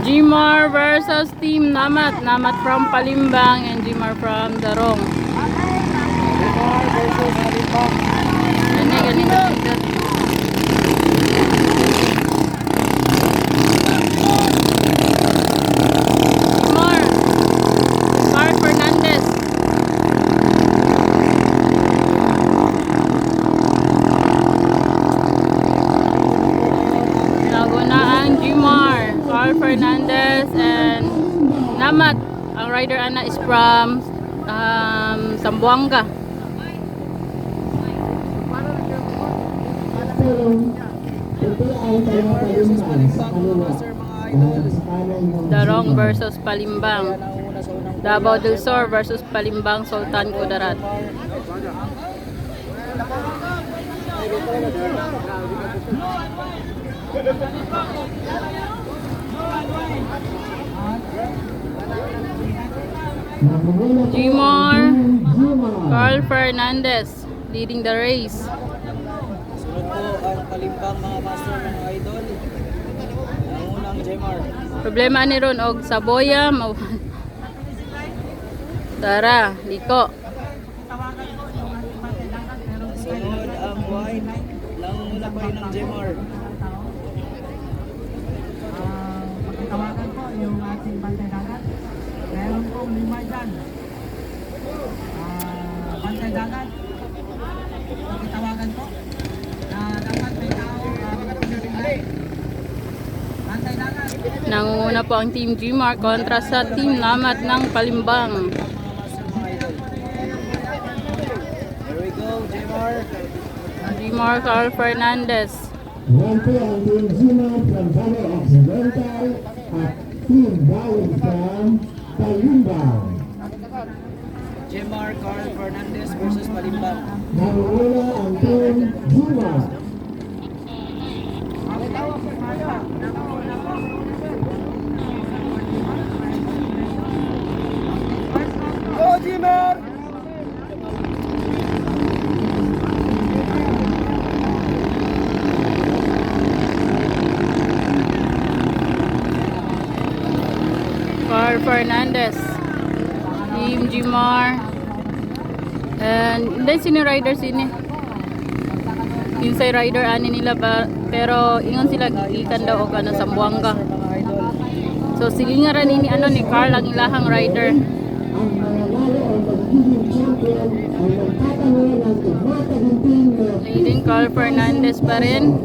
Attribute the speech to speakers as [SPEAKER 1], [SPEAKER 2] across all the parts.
[SPEAKER 1] Jimar versus Team Namat. Namat from Palimbang and Jimar from Darong.
[SPEAKER 2] Jimar versus Palimbang.
[SPEAKER 1] Gani na. Jimar. Mark Fernandez. Laguna ang Jimar. Carl Fernandez and Namat. Ang rider ana is from Zamboanga. Darong versus Palimbang. Davao del Sur versus Palimbang Sultan Kudarat. Jimar, Carl Fernandez leading the race.
[SPEAKER 2] Sunod po ang Palimbang mga master mga idol. Ang unang Jimar.
[SPEAKER 1] Problema ni ron og saboya mau. Tara, liko.
[SPEAKER 2] Sunod ang white. Languna pa rin ng Jimar.
[SPEAKER 3] Pagkitawagan po yung ating bantay dagat. Meron pong 5 dyan. Bantay dagat. Pagkitawagan po. Dapat may tao. Bantay dagat.
[SPEAKER 1] Nangunguna po ang Team Jimar kontra sa Team Namat ng Palimbang.
[SPEAKER 2] Here we go, Jimar.
[SPEAKER 1] Jimar Carl Fernandez.
[SPEAKER 4] Yan po ang Team Jimar from Valley Occidental at Team Valley from Palimbang.
[SPEAKER 2] Jimar Carl Fernandez versus Palimbang.
[SPEAKER 4] Nanguna ang Team Jimar.
[SPEAKER 2] Go, Jimar!
[SPEAKER 1] Carl Fernandez. Team Jimar. And hindi sini rider sini. Inside rider ani nila ba, pero ingon sila gikan daw og ano sa Zamboanga.
[SPEAKER 2] Mga idol.
[SPEAKER 1] So silingaran ini ano ni Carl ang ilahang rider.
[SPEAKER 4] Ang mananalo ang magiging champion ay magtatanong ng tigmataginting na
[SPEAKER 1] Leading Carl Fernandez pa rin.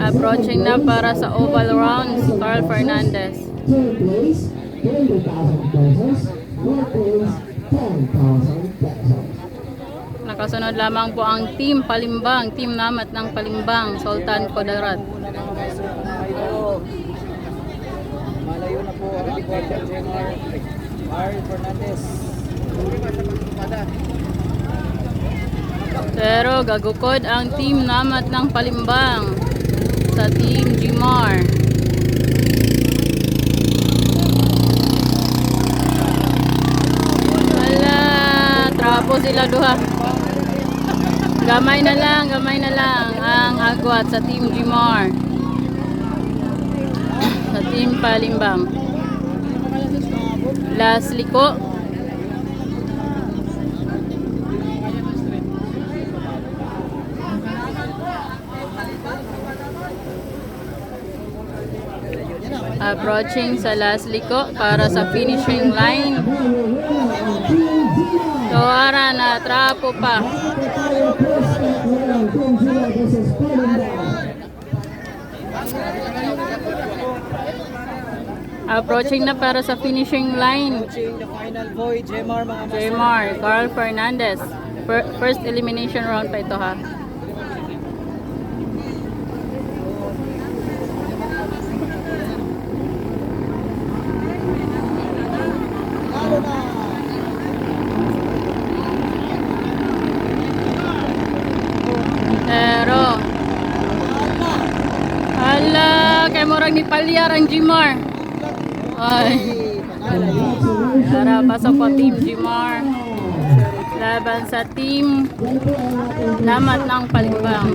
[SPEAKER 1] Approaching na para sa oval round si Carl Fernandez.
[SPEAKER 4] third place, 20,000 pesos. Fourth place, 10,000 pesos.
[SPEAKER 1] Nakasunod lamang po ang Team Palimbang, Team Namat ng Palimbang, Sultan Kudarat.
[SPEAKER 2] Una ng master mga idol. Malayo na po ang likod ng Jimar. Carl Fernandez.
[SPEAKER 1] Pero gagukod ang Team Namat ng Palimbang sa Team Jimar. Wala, trapo sila duha. Gamay na lang ang agwat sa Team Jimar. Sa Team Palimbang. Last liko. Approaching sa last liko para sa finishing line. So, ara na, trapo pa. Approaching na para sa finishing line.
[SPEAKER 2] Approaching the final boy, Jimar mga master.
[SPEAKER 1] Jmar, Carl Fernandez. First elimination round pa ito ha. Pero hala, kay murag ni palyar ang Jmar. Ay. Tara, pasok po Team Jmar. Laban sa Team Namat ng Palimbang.